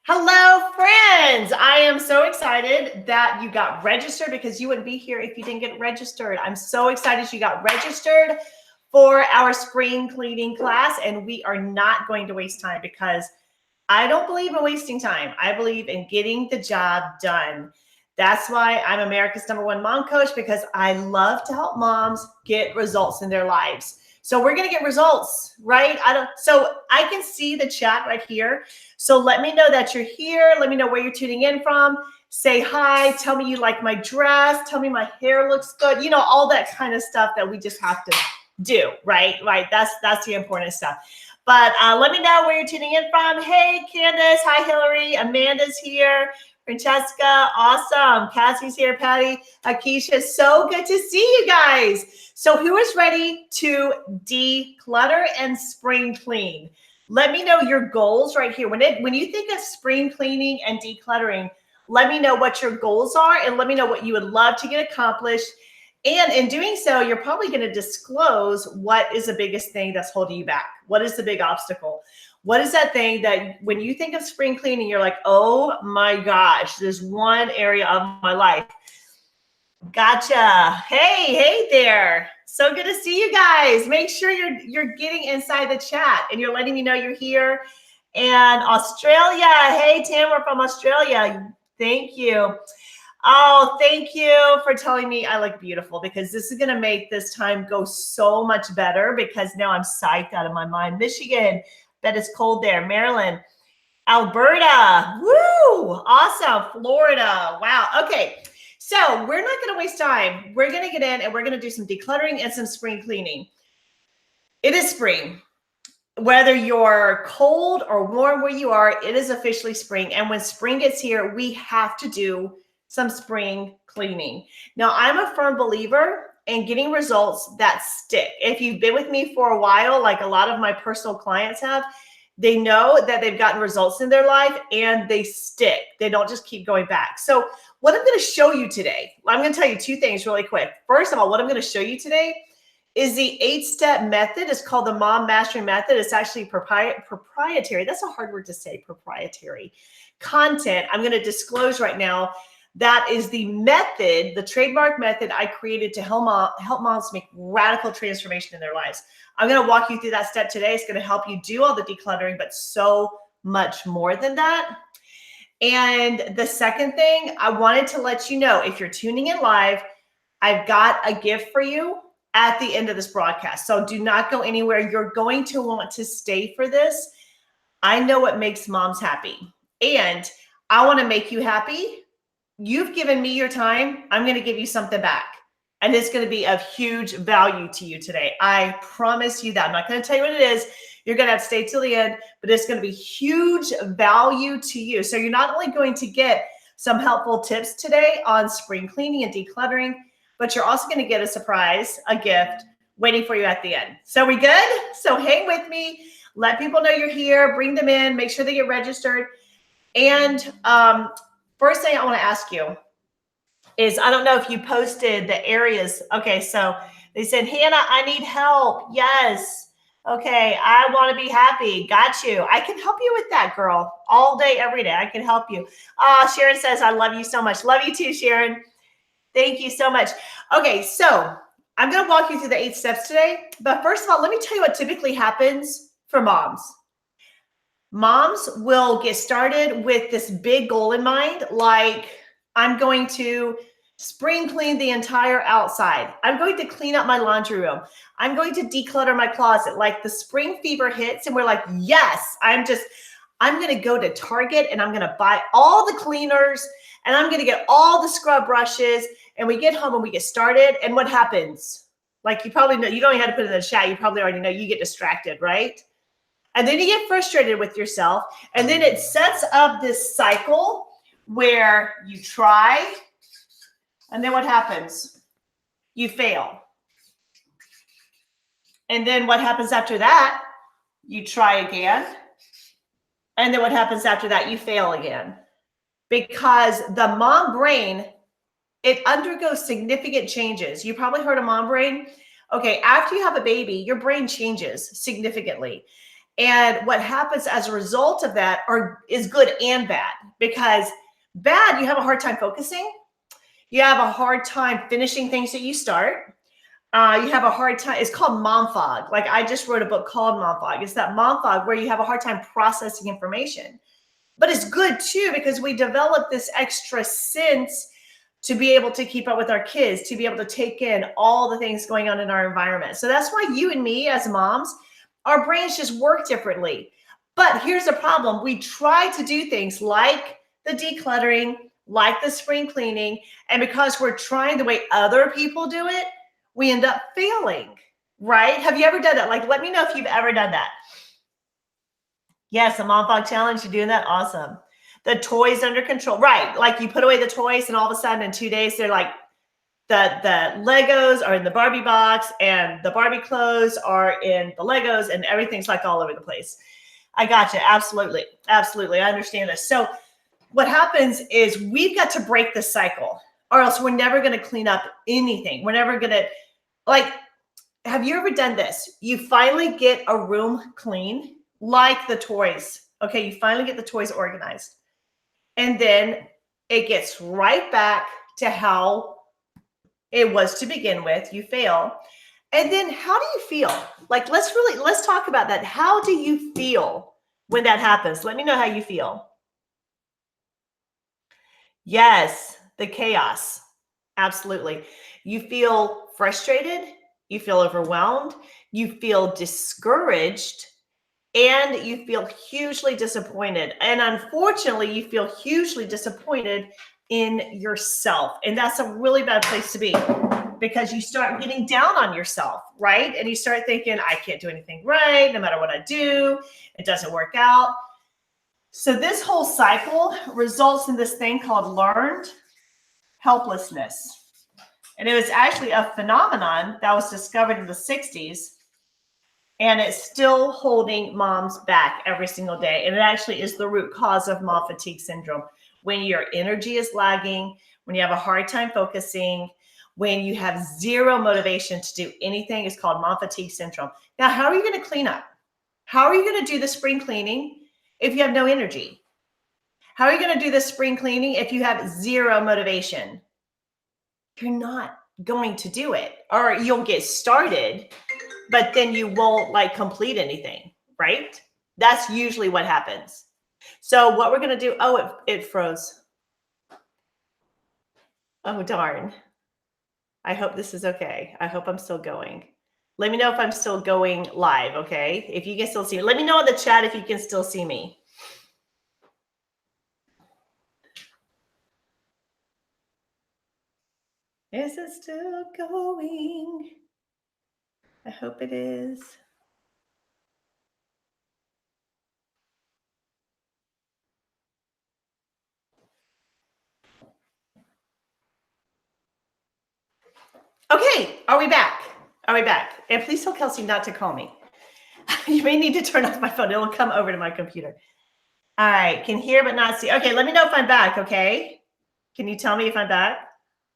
Hello, friends. I am so excited that you got registered because you wouldn't be here if you didn't get registered. I'm so excited you got registered for our spring cleaning class, and we are not going to waste time because I don't believe in wasting time. I believe in getting the job done. That's why I'm America's #1 mom coach, because I love to help moms get results in their lives. So we're going to get results, right? So I can see the chat right here. So let me know that you're here. Let me know where you're tuning in from. Say hi. Tell me you like my dress. Tell me my hair looks good. You know, all that kind of stuff that we just have to do, right? Right. That's the important stuff. But let me know where you're tuning in from. Hey, Candace. Hi, Hillary. Amanda's here. Francesca. Awesome. Cassie's here. Patty. Akeisha. So good to see you guys. So who is ready to declutter and spring clean? Let me know your goals right here. When you think of spring cleaning and decluttering, let me know what your goals are and let me know what you would love to get accomplished. And in doing so, you're probably going to disclose what is the biggest thing that's holding you back. What is the big obstacle? What is that thing that when you think of spring cleaning, you're like, oh my gosh, there's one area of my life. Gotcha. Hey there. So good to see you guys. Make sure you're getting inside the chat and you're letting me know you're here. And Australia. Hey, Tam, we're from Australia. Thank you. Oh, thank you for telling me I look beautiful, because this is going to make this time go so much better, because now I'm psyched out of my mind. Michigan, bet it's cold there. Maryland, Alberta, woo, awesome. Florida, wow. Okay, so we're not going to waste time. We're going to get in and we're going to do some decluttering and some spring cleaning. It is spring. Whether you're cold or warm where you are, it is officially spring. And when spring gets here, we have to do some spring cleaning. Now, I'm a firm believer in getting results that stick. If you've been with me for a while, like a lot of my personal clients have, they know that they've gotten results in their life and they stick. They don't just keep going back. So what I'm going to show you today, I'm going to tell you two things really quick. First of all, what I'm going to show you today is the 8-step method. It's called the Mom Mastery Method. It's actually proprietary. That's a hard word to say, proprietary content. I'm going to disclose right now that is the method, the trademark method I created to help moms make radical transformation in their lives. I'm going to walk you through that step today. It's going to help you do all the decluttering, but so much more than that. And the second thing, I wanted to let you know, if you're tuning in live, I've got a gift for you at the end of this broadcast. So do not go anywhere. You're going to want to stay for this. I know what makes moms happy, and I want to make you happy. You've given me your time. I'm going to give you something back. And it's going to be of huge value to you today. I promise you that. I'm not going to tell you what it is. You're going to have to stay till the end, but it's going to be huge value to you. So you're not only going to get some helpful tips today on spring cleaning and decluttering, but you're also going to get a surprise, a gift waiting for you at the end. So we good? So hang with me. Let people know you're here. Bring them in. Make sure they get registered. And first thing I want to ask you is, I don't know if you posted the areas. Okay, so they said, Hannah, I need help. Yes. Okay, I want to be happy. Got you. I can help you with that, girl. All day, every day. I can help you. Sharon says, I love you so much. Love you too, Sharon. Thank you so much. Okay, so I'm going to walk you through the 8 steps today. But first of all, let me tell you what typically happens for moms. Moms will get started with this big goal in mind, like, I'm going to spring clean the entire outside. I'm going to clean up my laundry room. I'm going to declutter my closet. Like, the spring fever hits and we're like, yes, I'm going to go to Target and I'm going to buy all the cleaners and I'm going to get all the scrub brushes. And we get home and we get started. And what happens? Like, you probably know, you don't even have to put it in the chat. You probably already know, you get distracted, right? And then you get frustrated with yourself. And then it sets up this cycle where you try. And then what happens? You fail. And then what happens after that? You try again. And then what happens after that? You fail again. Because the mom brain, it undergoes significant changes. You probably heard of mom brain. Okay, after you have a baby, your brain changes significantly. And what happens as a result of that is good and bad, because bad, you have a hard time focusing. You have a hard time finishing things that you start. You have a hard time. It's called mom fog. Like, I just wrote a book called Mom Fog. It's that mom fog where you have a hard time processing information. But it's good too, because we develop this extra sense to be able to keep up with our kids, to be able to take in all the things going on in our environment. So that's why you and me as moms, our brains just work differently. But here's the problem. We try to do things like the decluttering, like the spring cleaning, and because we're trying the way other people do it, we end up failing, right? Have you ever done that? Like, let me know if you've ever done that. Yes, the Mom Fog Challenge, you're doing that? Awesome. The toys under control, right? Like, you put away the toys and all of a sudden in 2 days, they're like, the Legos are in the Barbie box and the Barbie clothes are in the Legos and everything's like all over the place. I got you. Absolutely. Absolutely. I understand this. So what happens is we've got to break the cycle, or else we're never going to clean up anything. We're never going to, like, have you ever done this? You finally get a room clean, like the toys. Okay, you finally get the toys organized. And then it gets right back to how it was to begin with. You fail. And then how do you feel? Like, let's talk about that. How do you feel when that happens? Let me know how you feel. Yes, the chaos. Absolutely. You feel frustrated. You feel overwhelmed. You feel discouraged. And you feel hugely disappointed. And unfortunately, you feel hugely disappointed in yourself. And that's a really bad place to be, because you start getting down on yourself, right? And you start thinking, I can't do anything right. No matter what I do, it doesn't work out. So this whole cycle results in this thing called learned helplessness. And it was actually a phenomenon that was discovered in the 60s. And it's still holding moms back every single day. And it actually is the root cause of mom fatigue syndrome. When your energy is lagging, when you have a hard time focusing, when you have zero motivation to do anything, it's called mom fatigue syndrome. Now, how are you going to clean up? How are you going to do the spring cleaning if you have no energy? How are you going to do the spring cleaning if you have zero motivation? You're not going to do it, or you'll get started, but then you won't like complete anything, right? That's usually what happens. So what we're going to do, oh, it froze. Oh, darn. I hope this is okay. I hope I'm still going. Let me know if I'm still going live, okay? If you can still see me. Let me know in the chat if you can still see me. Is it still going? I hope it is. Okay, are we back? Are we back? And please tell Kelsey not to call me. You may need to turn off my phone. It'll come over to my computer. All right, can hear but not see. Okay, let me know if I'm back, okay? Can you tell me if I'm back?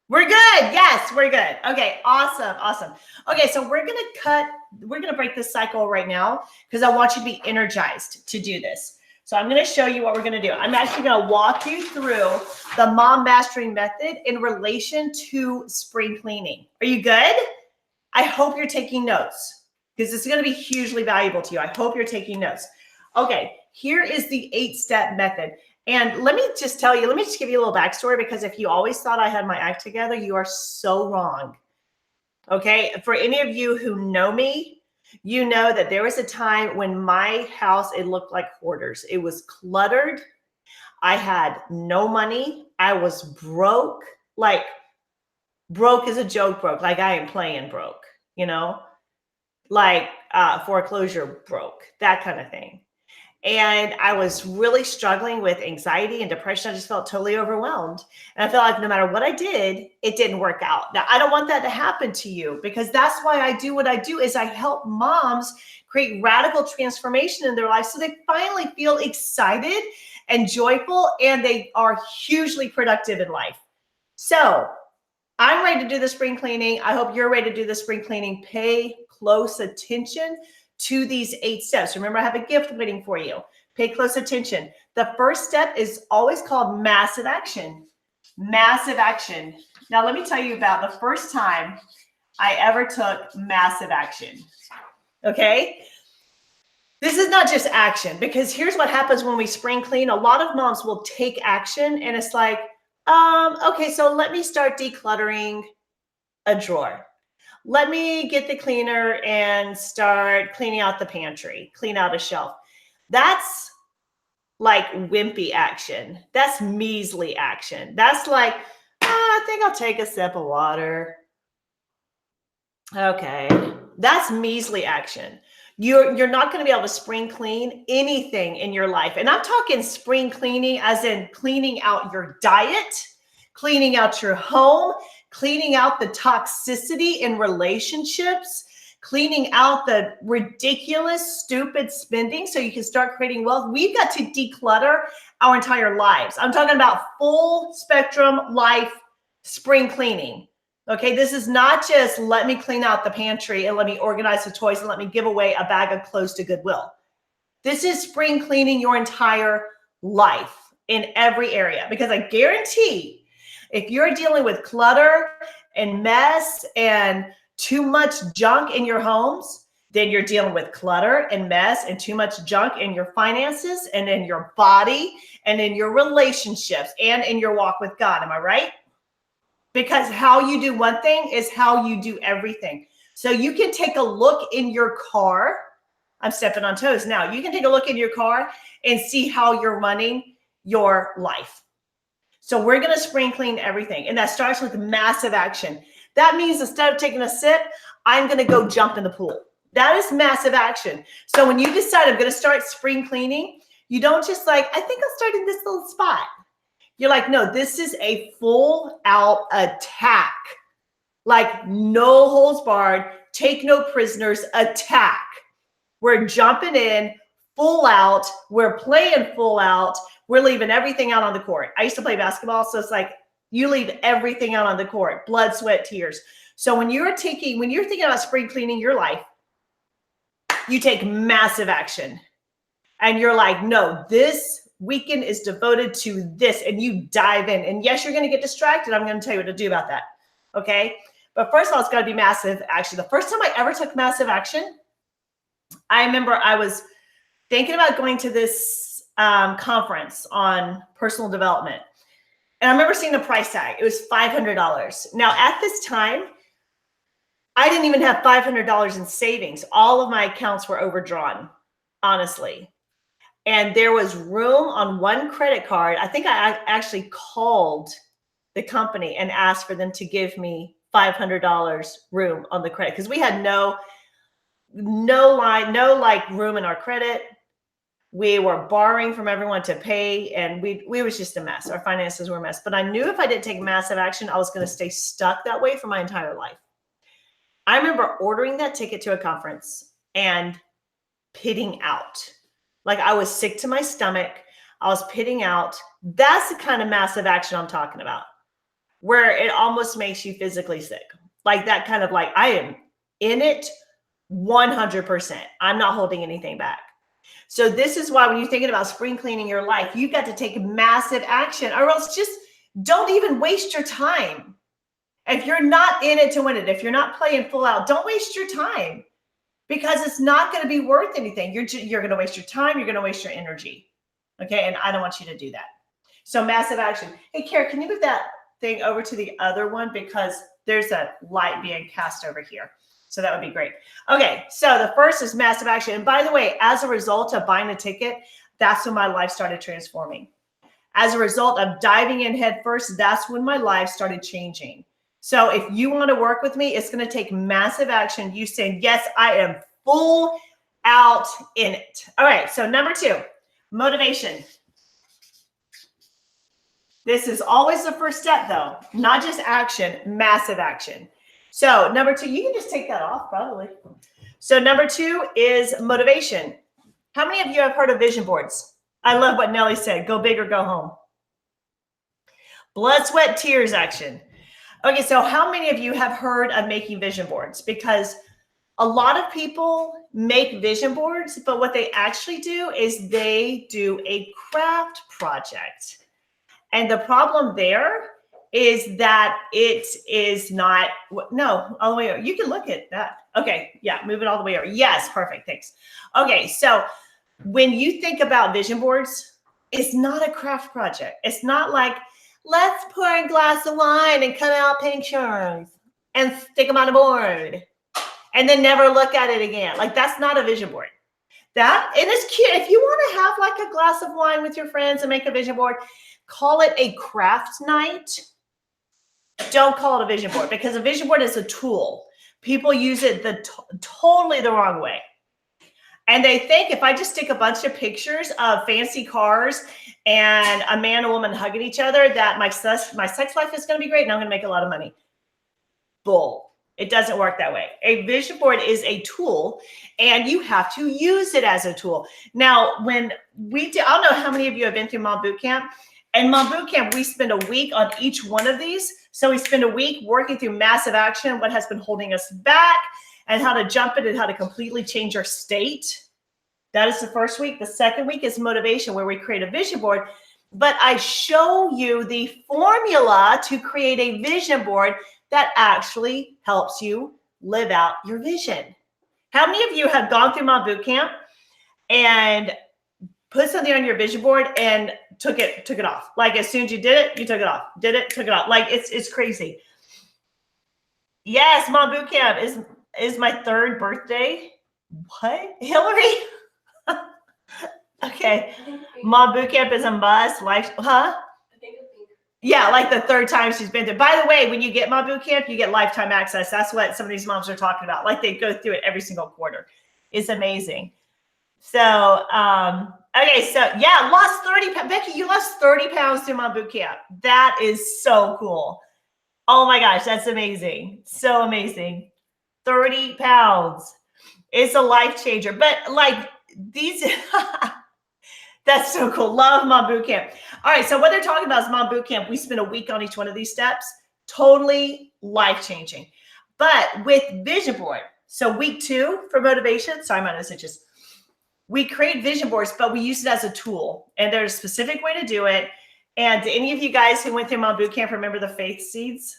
We're good. Yes, we're good. Okay, awesome, awesome. Okay, so we're gonna break this cycle right now, because I want you to be energized to do this. So I'm gonna show you what we're gonna do. I'm actually gonna walk you through the mom mastering method in relation to spring cleaning. Are you good? I hope you're taking notes, because this is gonna be hugely valuable to you. I hope you're taking notes. Okay, here is the 8-step method. And let me just tell you, let me just give you a little backstory, because if you always thought I had my act together, you are so wrong. Okay, for any of you who know me, you know that there was a time when my house, it looked like hoarders. It was cluttered. I had no money. I was broke, like broke is a joke broke, like I am playing broke, you know, like foreclosure broke, that kind of thing. And I was really struggling with anxiety and depression. I just felt totally overwhelmed. And I felt like no matter what I did, it didn't work out. Now, I don't want that to happen to you, because that's why I do what I do, is I help moms create radical transformation in their life so they finally feel excited and joyful, and they are hugely productive in life. So I'm ready to do the spring cleaning. I hope you're ready to do the spring cleaning. Pay close attention to these 8 steps. Remember, I have a gift waiting for you. Pay close attention. The first step is always called massive action. Massive action. Now, let me tell you about the first time I ever took massive action. Okay? This is not just action, because here's what happens when we spring clean. A lot of moms will take action and it's like, okay, so let me start decluttering a drawer. Let me get the cleaner and start cleaning out the pantry, clean out a shelf. That's like wimpy action. That's measly action. That's like, I think I'll take a sip of water. Okay, that's measly action. You're not going to be able to spring clean anything in your life. And I'm talking spring cleaning as in cleaning out your diet, cleaning out your home, cleaning out the toxicity in relationships, cleaning out the ridiculous, stupid spending so you can start creating wealth. We've got to declutter our entire lives. I'm talking about full spectrum life spring cleaning. Okay, this is not just let me clean out the pantry and let me organize the toys and let me give away a bag of clothes to Goodwill. This is spring cleaning your entire life in every area, because I guarantee if you're dealing with clutter and mess and too much junk in your homes, then you're dealing with clutter and mess and too much junk in your finances and in your body and in your relationships and in your walk with God. Am I right? Because how you do one thing is how you do everything. So you can take a look in your car. I'm stepping on toes now. You can take a look in your car and see how you're running your life. So we're going to spring clean everything. And that starts with massive action. That means instead of taking a sip, I'm going to go jump in the pool. That is massive action. So when you decide I'm going to start spring cleaning, you don't just like, I think I'll start in this little spot. You're like, no, this is a full out attack. Like no holds barred, take no prisoners attack. We're jumping in full out. We're playing full out. We're leaving everything out on the court. I used to play basketball. So it's like you leave everything out on the court, blood, sweat, tears. So when you're thinking about spring cleaning your life, you take massive action and you're like, no, this weekend is devoted to this, and you dive in. And yes, you're going to get distracted. I'm going to tell you what to do about that. Okay. But first of all, it's got to be massive action. The first time I ever took massive action, I remember I was thinking about going to this conference on personal development. And I remember seeing the price tag. It was $500. Now at this time, I didn't even have $500 in savings. All of my accounts were overdrawn, honestly. And there was room on one credit card. I think I actually called the company and asked for them to give me $500 room on the credit, because we had no like room in our credit. We were borrowing from everyone to pay, and we was just a mess. Our finances were a mess. But I knew if I didn't take massive action, I was going to stay stuck that way for my entire life. I remember ordering that ticket to a conference and pitting out. Like I was sick to my stomach. I was pitting out. That's the kind of massive action I'm talking about, where it almost makes you physically sick. Like that kind of like, I am in it 100%. I'm not holding anything back. So this is why when you're thinking about spring cleaning your life, you've got to take massive action, or else just don't even waste your time. If you're not in it to win it, if you're not playing full out, don't waste your time. Because it's not going to be worth anything. You're going to waste your time. You're going to waste your energy. Okay. And I don't want you to do that. So massive action. Hey, Kara, can you move that thing over to the other one? Because there's a light being cast over here. So that would be great. Okay. So the first is massive action. And by the way, as a result of buying the ticket, that's when my life started transforming. As a result of diving in head first, that's when my life started changing. So if you want to work with me, it's going to take massive action. You saying, yes, I am full out in it. All right. So number 2, motivation. This is always the first step though, not just action, massive action. So number 2, you can just take that off probably. So number 2 is motivation. How many of you have heard of vision boards? I love what Nelly said, go big or go home. Blood, sweat, tears action. Okay, so how many of you have heard of making vision boards? Because a lot of people make vision boards, but what they actually do is they do a craft project. And the problem there is that it is not, no, all the way over. You can look at that. Okay, yeah, move it all the way over. Yes, perfect, thanks. Okay, so when you think about vision boards, it's not a craft project. It's not like, let's pour a glass of wine and cut out pictures and stick them on a board and then never look at it again. Like, that's not a vision board. That, and it's cute. If you want to have like a glass of wine with your friends and make a vision board, call it a craft night. Don't call it a vision board, because a vision board is a tool. People use it totally the wrong way. And they think if I just stick a bunch of pictures of fancy cars and a man and woman hugging each other, that my sex life is going to be great and I'm going to make a lot of money. Bull. It doesn't work that way. A vision board is a tool, and you have to use it as a tool. Now, when we do, I don't know how many of you have been through Mom Bootcamp. And Mom Bootcamp, we spend a week on each one of these. So we spend a week working through massive action, what has been holding us back, and how to jump it and how to completely change our state. That is the first week. The second week is motivation, where we create a vision board. But I show you the formula to create a vision board that actually helps you live out your vision. How many of you have gone through Mom Bootcamp and put something on your vision board and took it off? Like, as soon as you did it, you took it off. Did it, took it off. Like, it's crazy. Yes, Mom Bootcamp is my 3rd birthday. What? Hillary? Okay. Mom Bootcamp is a must. Life, huh? Yeah, like the 3rd time she's been there. By the way, when you get Mom Bootcamp, you get lifetime access. That's what some of these moms are talking about. Like, they go through it every single quarter. It's amazing. So, okay, so yeah, lost 30 pounds. Becky, you lost 30 pounds through Mom Bootcamp. That is so cool. Oh my gosh, that's amazing. So amazing. 30 pounds. It's a life changer. But like these, that's so cool. Love Mom Bootcamp. All right, so what they're talking about is Mom Bootcamp. We spend a week on each one of these steps. Totally life changing. But with vision board, so week 2 for motivation. Sorry, my nose itches. We create vision boards, but we use it as a tool. And there's a specific way to do it. And do any of you guys who went through Mom Bootcamp remember the faith seeds?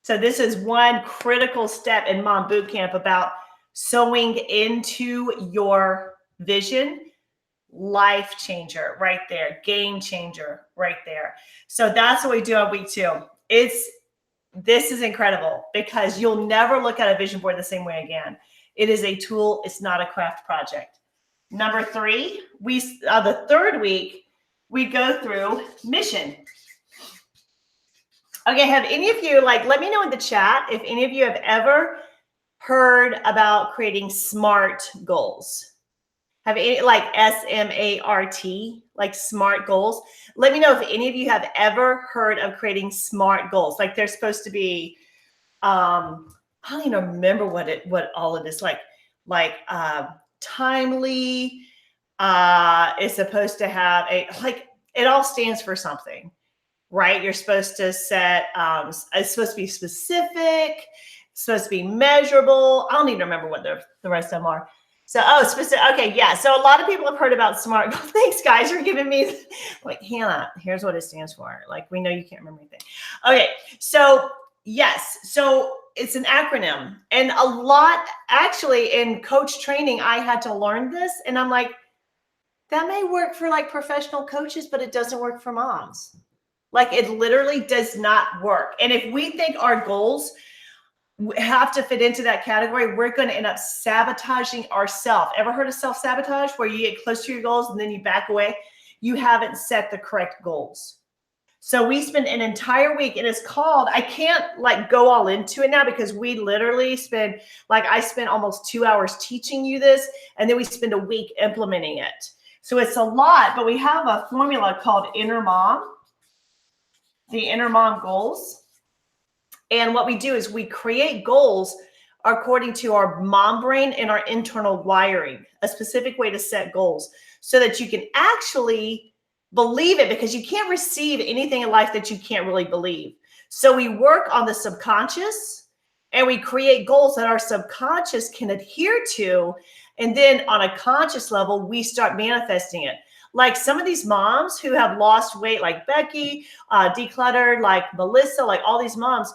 So this is one critical step in Mom Bootcamp about sowing into your vision. Life changer right there. Game changer right there. So that's what we do on week 2. This is incredible, because you'll never look at a vision board the same way again. It is a tool. It's not a craft project. Number 3, the 3rd week, we go through mission. Okay, have any of you, let me know in the chat if any of you have ever heard about creating SMART goals. Have any, SMART, like SMART goals? Let me know if any of you have ever heard of creating SMART goals. Like, they're supposed to be, I don't even remember what all of this, timely, is supposed to have it all stands for something, right? You're supposed to set, it's supposed to be specific, it's supposed to be measurable. I don't even remember what the rest of them are. So, specific. Okay, yeah. So a lot of people have heard about SMART. Thanks, guys. You're giving me, Hannah, here's what it stands for. We know you can't remember anything. Okay, so yes. So it's an acronym. And a lot, actually, in coach training, I had to learn this. And I'm like, that may work for professional coaches, but it doesn't work for moms. It literally does not work. And if we think our goals have to fit into that category, we're going to end up sabotaging ourselves. Ever heard of self-sabotage, where you get close to your goals and then you back away? You haven't set the correct goals. So we spend an entire week, and it's called, I can't go all into it now, because we literally spend, I spent almost 2 hours teaching you this, and then we spend a week implementing it. So it's a lot, but we have a formula called Inner Mom, the Inner Mom goals. And what we do is we create goals according to our mom brain and our internal wiring, a specific way to set goals so that you can actually believe it, because you can't receive anything in life that you can't really believe. So we work on the subconscious and we create goals that our subconscious can adhere to. And then on a conscious level, we start manifesting it. Like some of these moms who have lost weight, like Becky, decluttered, like Melissa, like all these moms,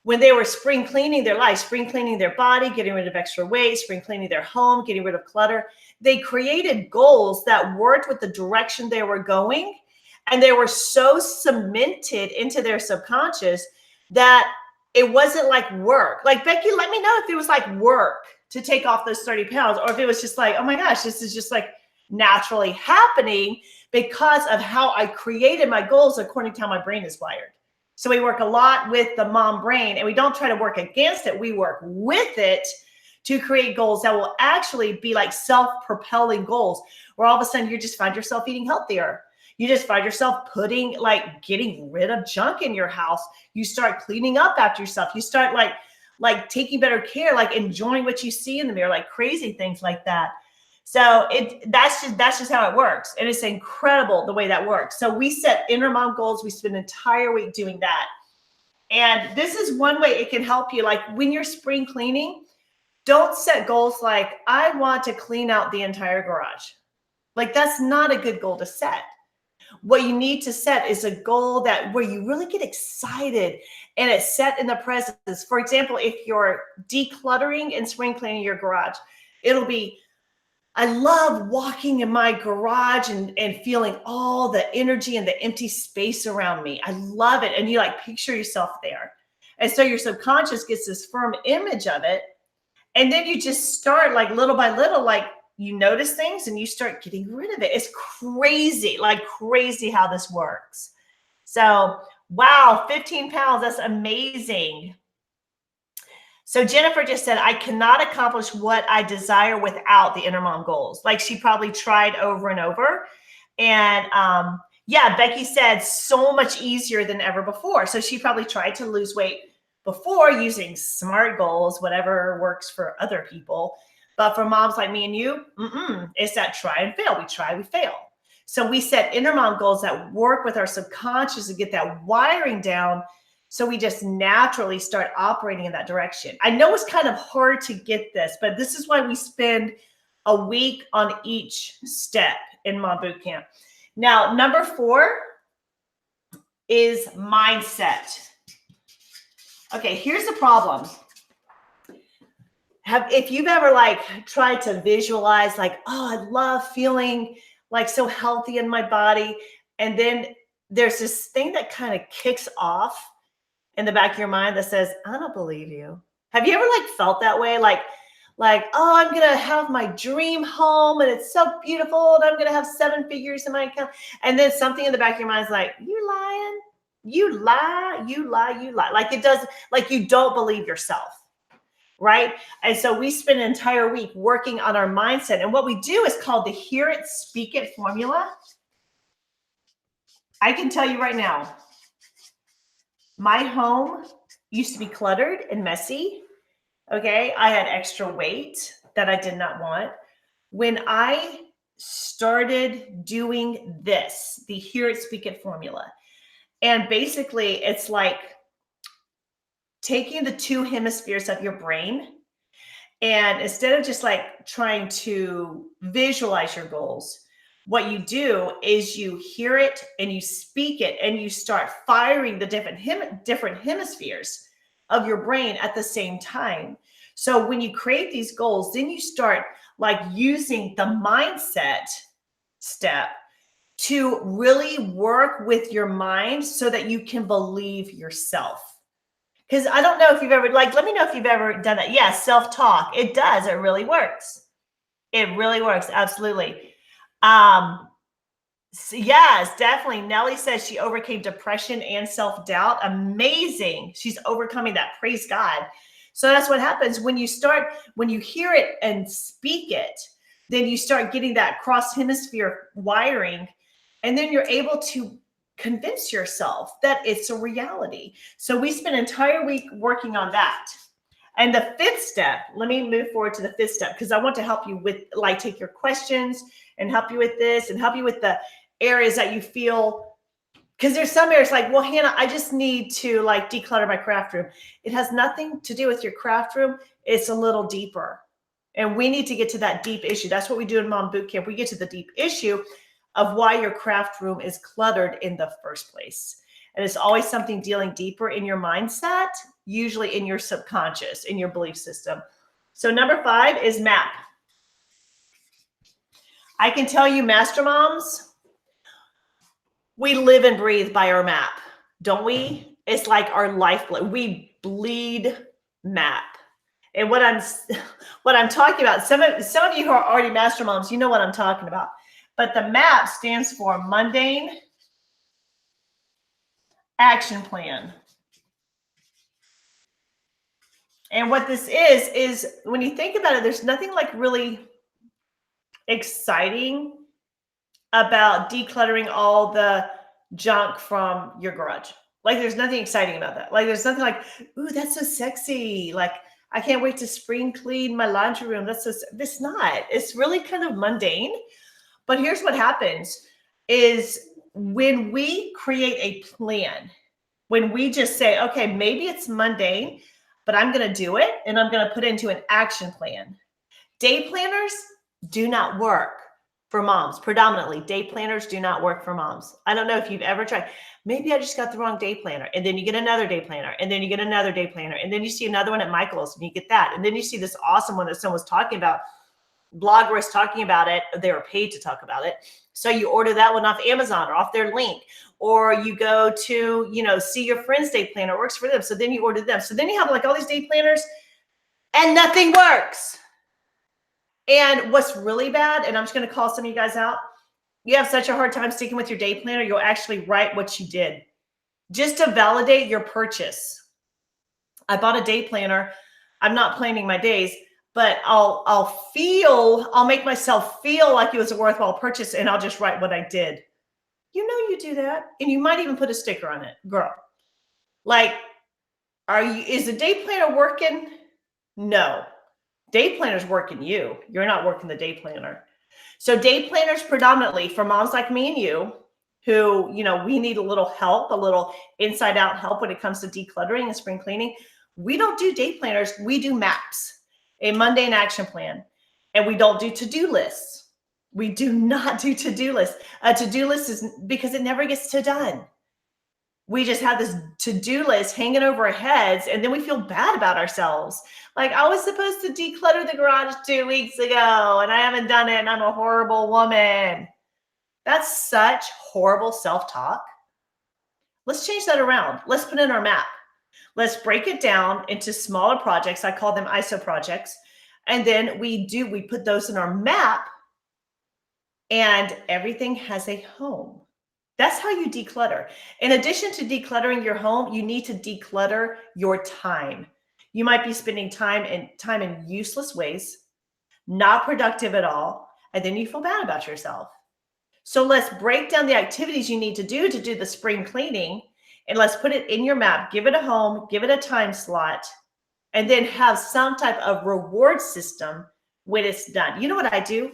when they were spring cleaning their life, spring cleaning their body, getting rid of extra weight, spring cleaning their home, getting rid of clutter, they created goals that worked with the direction they were going. And they were so cemented into their subconscious that it wasn't like work. Like, Becky, let me know if it was like work to take off those 30 pounds, or if it was just like, oh my gosh, this is just like naturally happening because of how I created my goals according to how my brain is wired. So we work a lot with the mom brain, and we don't try to work against it. We work with it to create goals that will actually be like self-propelling goals, where all of a sudden you just find yourself eating healthier. You just find yourself getting rid of junk in your house. You start cleaning up after yourself. You start like taking better care, like enjoying what you see in the mirror, like crazy things like that. So that's just how it works. And it's incredible the way that works. So we set inner mom goals. We spend an entire week doing that. And this is one way it can help you. Like when you're spring cleaning, don't set goals like, I want to clean out the entire garage. Like that's not a good goal to set. What you need to set is a goal where you really get excited and it's set in the present. For example, if you're decluttering and spring cleaning your garage, it'll be, I love walking in my garage and feeling all the energy and the empty space around me. I love it. And you like picture yourself there. And so your subconscious gets this firm image of it. And then you just start like little by little, like you notice things and you start getting rid of it. It's crazy, like crazy how this works. So, wow, 15 pounds. That's amazing. So Jennifer just said, I cannot accomplish what I desire without the inner mom goals. Like she probably tried over and over. And yeah, Becky said so much easier than ever before. So she probably tried to lose weight before using SMART goals, whatever works for other people. But for moms like me and you, it's that try and fail. We try, we fail. So we set inner mom goals that work with our subconscious to get that wiring down. So we just naturally start operating in that direction. I know it's kind of hard to get this, but this is why we spend a week on each step in Mom Bootcamp. Now, number 4 is mindset. Okay, here's the problem. If you've ever like tried to visualize like, oh, I love feeling like so healthy in my body. And then there's this thing that kind of kicks off in the back of your mind that says, I don't believe you. Have you ever like felt that way? Like, oh, I'm going to have my dream home and it's so beautiful and I'm going to have 7 figures in my account. And then something in the back of your mind is like, you lying, you lie, you lie, you lie. Like it does, like you don't believe yourself. Right? And so we spend an entire week working on our mindset. And what we do is called the hear it, speak it formula. I can tell you right now, my home used to be cluttered and messy. Okay. I had extra weight that I did not want. When I started doing this, the hear it, speak it formula, and basically it's like taking the 2 hemispheres of your brain, and instead of just like trying to visualize your goals, what you do is you hear it and you speak it and you start firing the different hemispheres of your brain at the same time. So when you create these goals, then you start like using the mindset step to really work with your mind so that you can believe yourself. Because I don't know if you've ever, like, let me know if you've ever done that. Yeah, self-talk. It does. It really works. It really works. Absolutely. So yes, definitely. Nellie says she overcame depression and self-doubt. Amazing. She's overcoming that. Praise God. So that's what happens when you hear it and speak it, then you start getting that cross hemisphere wiring, and then you're able to convince yourself that it's a reality. So we spent an entire week working on that. And the 5th step, let me move forward to the 5th step, because I want to help you with, like, take your questions and help you with this and help you with the areas that you feel Because there's some areas like, well, Hannah, I just need to like declutter my craft room. It has nothing to do with your craft room. It's a little deeper. And we need to get to that deep issue. That's what we do in Mom Bootcamp. We get to the deep issue of why your craft room is cluttered in the first place. And it's always something dealing deeper in your mindset, usually in your subconscious, in your belief system. So number 5 is map. I can tell you, Master Moms, we live and breathe by our map, don't we? It's like our lifeblood. We bleed map. And what I'm talking about, some of you who are already Master Moms, you know what I'm talking about. But the MAP stands for Mundane Action Plan. And what this is when you think about it, there's nothing like really exciting about decluttering all the junk from your garage. Like there's nothing exciting about that. Like there's nothing like, ooh, that's so sexy. Like I can't wait to spring clean my laundry room. It's not. It's really kind of mundane. But here's what happens is when we create a plan, when we just say, okay, maybe it's mundane, but I'm going to do it and I'm going to put into an action plan. Day planners do not work for moms. Predominantly, day planners do not work for moms. I don't know if you've ever tried. Maybe I just got the wrong day planner. And then you get another day planner. And then you get another day planner. And then you see another one at Michael's and you get that. And then you see this awesome one that someone was talking about. Blogger was talking about it. They were paid to talk about it. So you order that one off Amazon or off their link. Or you go to, see your friend's day planner. It works for them. So then you order them. So then you have like all these day planners and nothing works. And what's really bad, and I'm just going to call some of you guys out, you have such a hard time sticking with your day planner, you'll actually write what you did just to validate your purchase. I bought a day planner. I'm not planning my days, but I'll make myself feel like it was a worthwhile purchase, and I'll just write what I did. You do that, and you might even put a sticker on it, girl. Like, is the day planner working? No. Day planner's working you. You're not working the day planner. So day planners predominantly for moms like me and you who, we need a little help, a little inside out help when it comes to decluttering and spring cleaning. We don't do day planners. We do maps, a mundane action plan. And we don't do to-do lists. We do not do to-do lists. A to-do list is because it never gets done. We just have this to-do list hanging over our heads, and then we feel bad about ourselves. Like, I was supposed to declutter the garage 2 weeks ago, and I haven't done it, and I'm a horrible woman. That's such horrible self-talk. Let's change that around. Let's put in our map. Let's break it down into smaller projects. I call them ISO projects. And then we put those in our map, and everything has a home. That's how you declutter. In addition to decluttering your home, you need to declutter your time. You might be spending time in useless ways, not productive at all, and then you feel bad about yourself. So let's break down the activities you need to do the spring cleaning, and let's put it in your map. Give it a home, give it a time slot, and then have some type of reward system when it's done. You know what I do?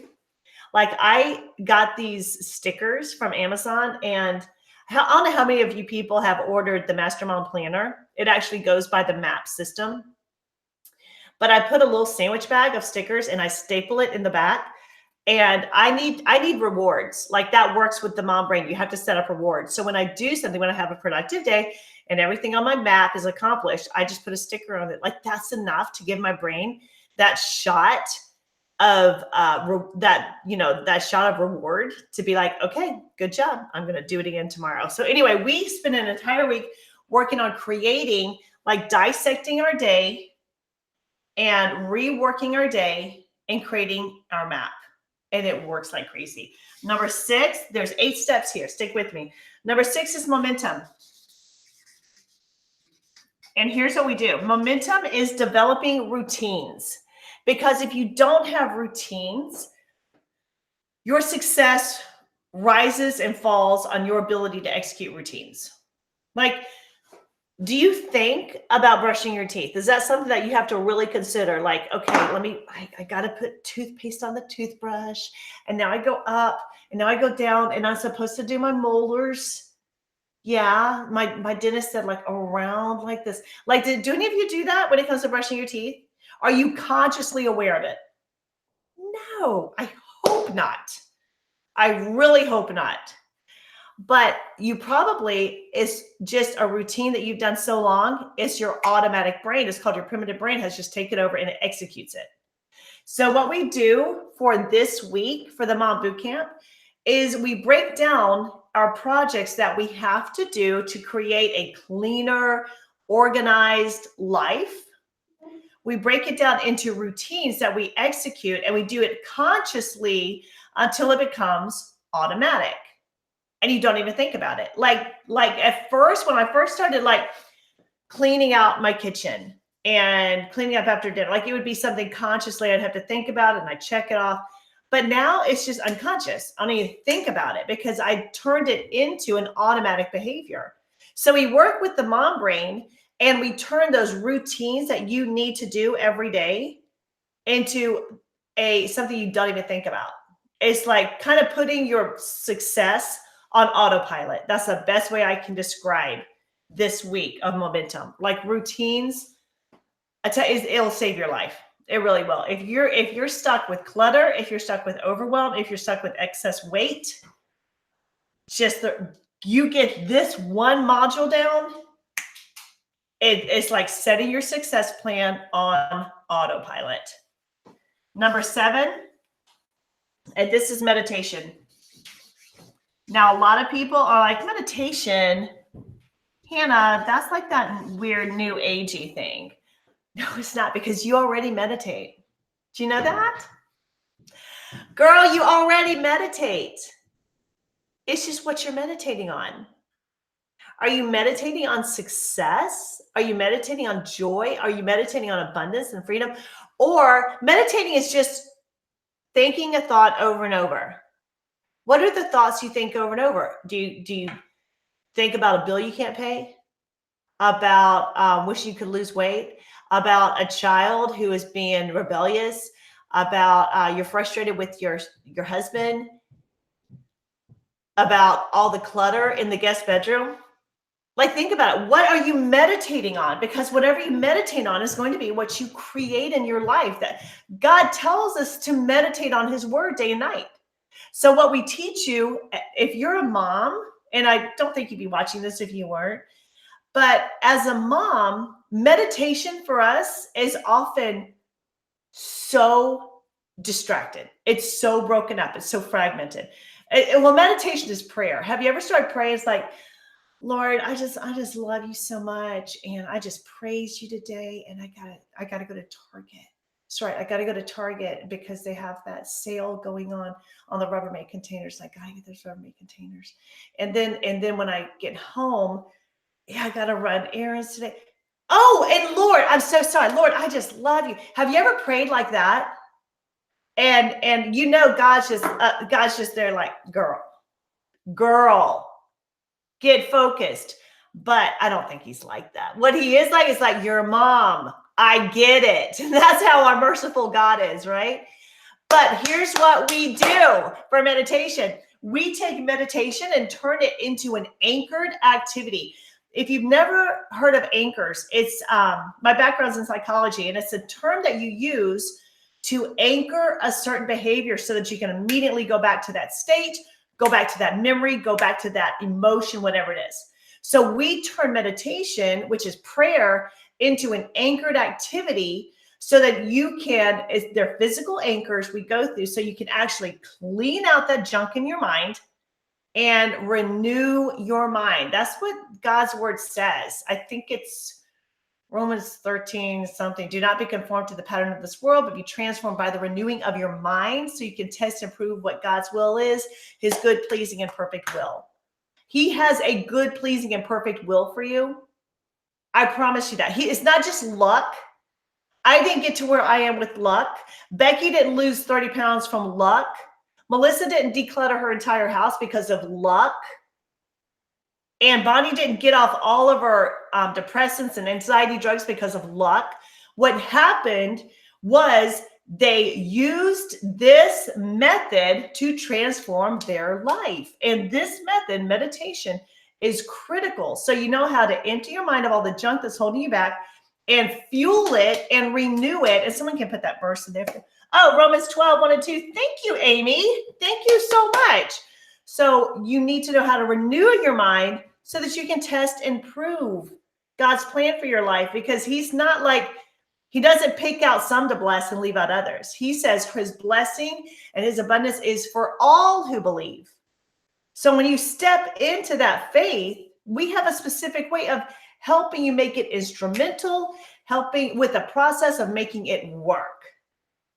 Like I got these stickers from Amazon, and I don't know how many of you people have ordered the Master Mom Planner. It actually goes by the MAP system. But I put a little sandwich bag of stickers and I staple it in the back. And I need rewards. Like that works with the mom brain. You have to set up rewards. So when I do something, when I have a productive day and everything on my map is accomplished, I just put a sticker on it. Like that's enough to give my brain that shot of that shot of reward to be like, okay, good job. I'm going to do it again tomorrow. So anyway, we spent an entire week working on creating, like dissecting our day and reworking our day and creating our map. And it works like crazy. Number 6, there's 8 steps here. Stick with me. Number 6 is momentum. And here's what we do. Momentum is developing routines. Because if you don't have routines, your success rises and falls on your ability to execute routines. Like, do you think about brushing your teeth? Is that something that you have to really consider? Like, okay, I got to put toothpaste on the toothbrush. And now I go up and now I go down and I'm supposed to do my molars. Yeah, my dentist said like around like this. Like, do any of you do that when it comes to brushing your teeth? Are you consciously aware of it? No, I hope not. I really hope not. But you probably, it's just a routine that you've done so long. It's your automatic brain. It's called your primitive brain has just taken over and it executes it. So what we do for this week for the Mom Bootcamp is we break down our projects that we have to do to create a cleaner, organized life. We break it down into routines that we execute and we do it consciously until it becomes automatic. And you don't even think about it. Like at first, when I first started like cleaning out my kitchen and cleaning up after dinner, like it would be something consciously I'd have to think about it and I check it off. But now it's just unconscious. I don't even think about it because I turned it into an automatic behavior. So we work with the mom brain and we turn those routines that you need to do every day into something you don't even think about. It's like kind of putting your success on autopilot. That's the best way I can describe this week of momentum. Like routines, it'll save your life. It really will. If you're stuck with clutter, if you're stuck with overwhelm, if you're stuck with excess weight, you get this one module down. It's like setting your success plan on autopilot. Number 7, and this is meditation. Now, a lot of people are like, meditation, Hannah, that's like that weird new agey thing. No, it's not, because you already meditate. Do you know that? Girl, you already meditate. It's just what you're meditating on. Are you meditating on success? Are you meditating on joy? Are you meditating on abundance and freedom? Or meditating is just thinking a thought over and over. What are the thoughts you think over and over? Do you think about a bill you can't pay? About wishing you could lose weight? About a child who is being rebellious? About you're frustrated with your husband? About all the clutter in the guest bedroom? Like, think about it. What are you meditating on? Because whatever you meditate on is going to be what you create in your life. That God tells us to meditate on his word day and night. So what we teach you, if you're a mom, and I don't think you'd be watching this if you weren't, but as a mom, meditation for us is often so distracted. It's so broken up. It's so fragmented. Well, meditation is prayer. Have you ever started praying? It's like, Lord, I just love you so much. And I just praise you today. And I gotta go to Target. That's right. I got to go to Target because they have that sale going on the Rubbermaid containers. I got to get those Rubbermaid containers. And then when I get home, yeah, I got to run errands today. Oh, and Lord, I'm so sorry. Lord, I just love you. Have you ever prayed like that? And you know, God's just there like, girl, get focused. But I don't think he's like that. What he is like is like, your mom. I get it. That's how our merciful God is, right? But here's what we do for meditation. We take meditation and turn it into an anchored activity. If you've never heard of anchors, it's my background's in psychology, and it's a term that you use to anchor a certain behavior so that you can immediately go back to that state, go back to that memory, go back to that emotion, whatever it is. So we turn meditation, which is prayer, into an anchored activity so that you can, they're physical anchors we go through so you can actually clean out that junk in your mind and renew your mind. That's what God's word says. I think it's Romans 13 something. Do not be conformed to the pattern of this world, but be transformed by the renewing of your mind so you can test and prove what God's will is, his good, pleasing, and perfect will. He has a good, pleasing, and perfect will for you. I promise you that. It's not just luck. I didn't get to where I am with luck. Becky didn't lose 30 pounds from luck. Melissa didn't declutter her entire house because of luck. And Bonnie didn't get off all of her depressants and anxiety drugs because of luck. What happened was they used this method to transform their life. And this method, meditation, is critical. So you know how to empty your mind of all the junk that's holding you back and fuel it and renew it. And someone can put that verse in there. Oh, Romans 12, 1 and 2. Thank you, Amy. Thank you so much. So you need to know how to renew your mind so that you can test and prove God's plan for your life, because he's not like, he doesn't pick out some to bless and leave out others. He says his blessing and his abundance is for all who believe. So when you step into that faith, we have a specific way of helping you make it instrumental, helping with the process of making it work.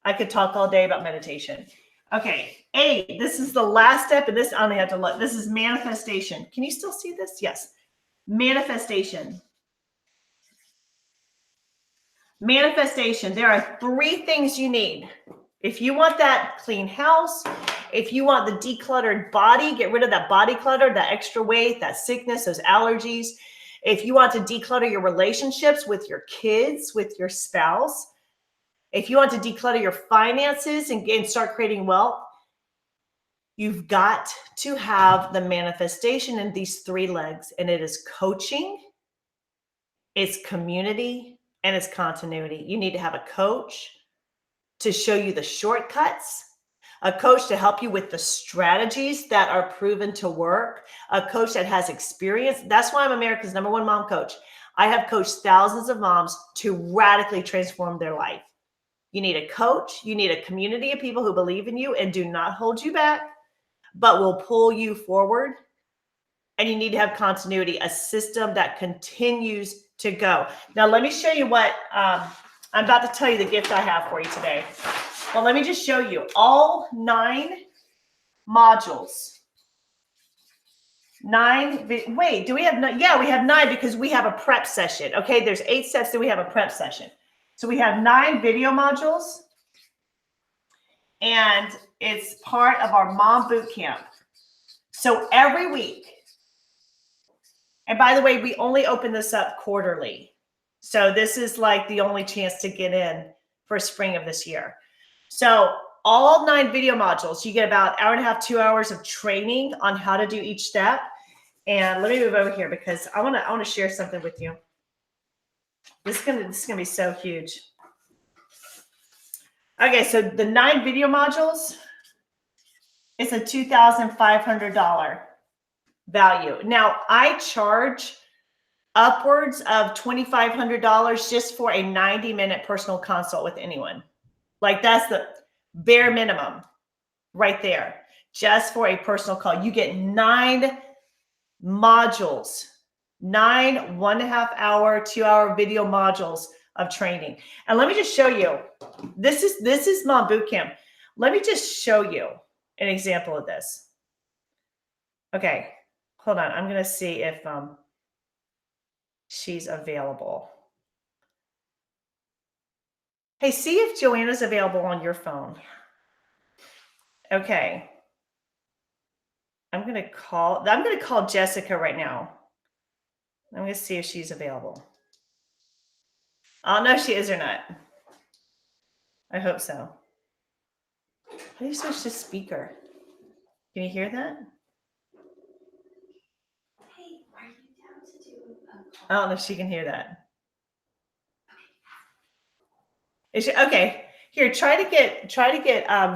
I could talk all day about meditation. Okay, 8, this is the last step, and this I only have to look. This is manifestation. Can you still see this? Yes. Manifestation. Manifestation. There are 3 things you need. If you want that clean house, if you want the decluttered body, get rid of that body clutter, that extra weight, that sickness, those allergies. If you want to declutter your relationships with your kids, with your spouse, if you want to declutter your finances and start creating wealth, you've got to have the manifestation in these 3 legs. And it is coaching, it's community, and it's continuity. You need to have a coach to show you the shortcuts, a coach to help you with the strategies that are proven to work, a coach that has experience. That's why I'm America's #1 mom coach. I have coached thousands of moms to radically transform their life. You need a coach. You need a community of people who believe in you and do not hold you back, but will pull you forward. And you need to have continuity, a system that continues to go. Now, let me show you what I'm about to tell you the gift I have for you today. Well, let me just show you all 9 modules. 9. Wait, do we have 9? Yeah, we have 9 because we have a prep session. Okay, there's 8 steps that we have a prep session. So we have 9 video modules, and it's part of our mom boot camp. So every week, and by the way, we only open this up quarterly. So this is like the only chance to get in for spring of this year. So all 9 video modules, you get about 1.5 to 2 hours of training on how to do each step. And let me move over here because I want to share something with you. This is gonna be so huge. Okay, so the 9 video modules, it's a $2,500 value. Now I charge upwards of $2,500 just for a 90-minute personal consult with anyone. Like that's the bare minimum right there, just for a personal call. You get 9 modules, 9 1.5 hour, 2 hour video modules of training. And let me just show you, this is Mom Bootcamp. Let me just show you an example of this. Okay, hold on. I'm going to see if she's available. Hey, see if Joanna's available on your phone. Okay. I'm going to call Jessica right now. I'm going to see if she's available. I'll know if she is or not. I hope so. How do you switch to speaker? Can you hear that? Hey, are you down to do a call? I don't know if she can hear that. Is she okay? Here, try to get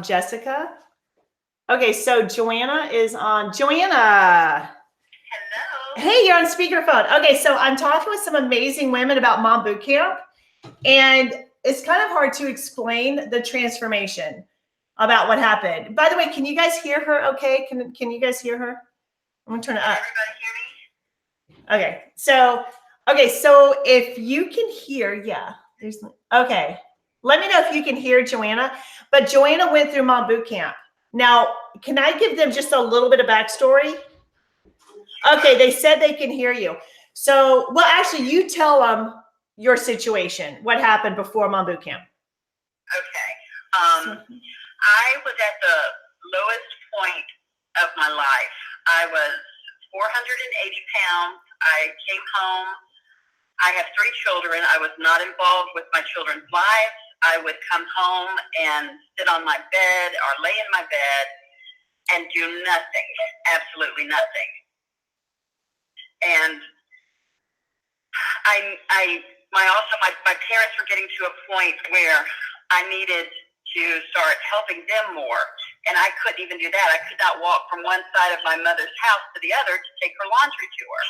Jessica. Okay, so Joanna is on. Joanna. Hello. Hey, you're on speakerphone. Okay, so I'm talking with some amazing women about Mom Bootcamp, and it's kind of hard to explain the transformation about what happened. By the way, can you guys hear her okay? Can you guys hear her? I'm gonna turn it up. Everybody hear me? Okay, so if you can hear, yeah, okay. Let me know if you can hear Joanna, but Joanna went through Mom Bootcamp. Now, can I give them just a little bit of backstory? Okay, they said they can hear you. So, well, actually, you tell them your situation, what happened before Mom Bootcamp. Okay. I was at the lowest point of my life. I was 480 pounds. I came home. I have 3 children. I was not involved with my children's lives. I would come home and sit on my bed or lay in my bed and do nothing, absolutely nothing. And my parents were getting to a point where I needed to start helping them more. And I couldn't even do that. I could not walk from one side of my mother's house to the other to take her laundry to her.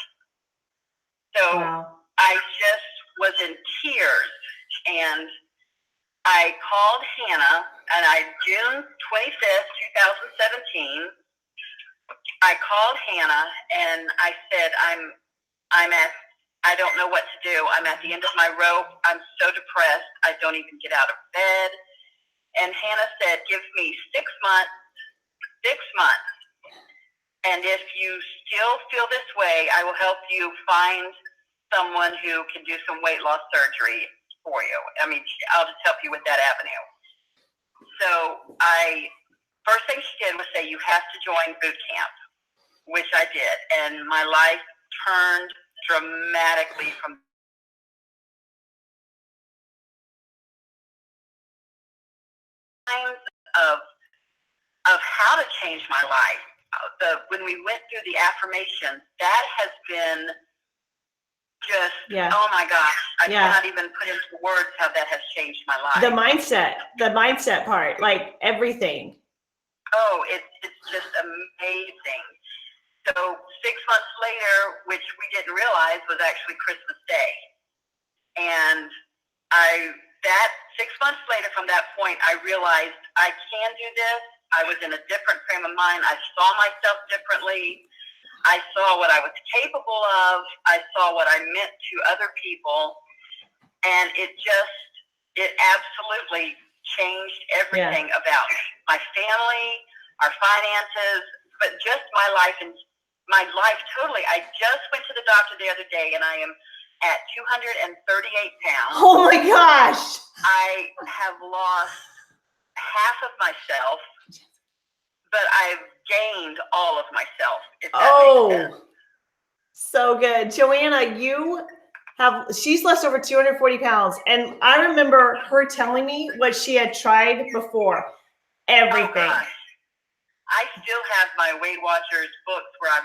So I just was in tears. And I called Hannah, and June 25th, 2017, I called Hannah, and I said, I don't know what to do. I'm at the end of my rope. I'm so depressed. I don't even get out of bed. And Hannah said, give me 6 months. 6 months. And if you still feel this way, I will help you find someone who can do some weight loss surgery for you. I mean, I'll just help you with that avenue. So first thing she did was say, you have to join Bootcamp, which I did. And my life turned dramatically from of how to change my life. When we went through the affirmations, that has been just, oh my gosh, I cannot even put into words how that has changed my life. The mindset part, like everything. Oh, it's just amazing. So 6 months later, which we didn't realize was actually Christmas Day. And that 6 months later from that point, I realized I can do this. I was in a different frame of mind. I saw myself differently. I saw what I was capable of. I saw what I meant to other people. And it absolutely changed everything about my family, our finances, but just my life and my life totally. I just went to the doctor the other day, and I am at 238 pounds. Oh my gosh. I have lost half of myself, but I've gained all of myself. If that makes sense. So good. Joanna, she's lost over 240 pounds. And I remember her telling me what she had tried before. Everything. Oh, I still have my Weight Watchers books where I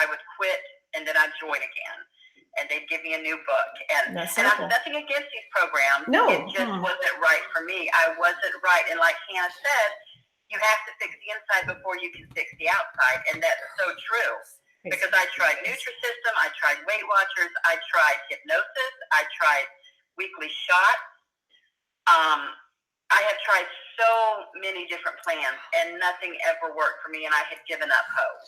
would quit and then I'd join again. And they'd give me a new book. And I'm nothing against these programs. No. It just wasn't right for me. I wasn't right. And like Hannah said, you have to fix the inside before you can fix the outside. And that's so true. Because I tried Nutrisystem, I tried Weight Watchers, I tried hypnosis, I tried weekly shots. I have tried so many different plans, and nothing ever worked for me, and I had given up hope.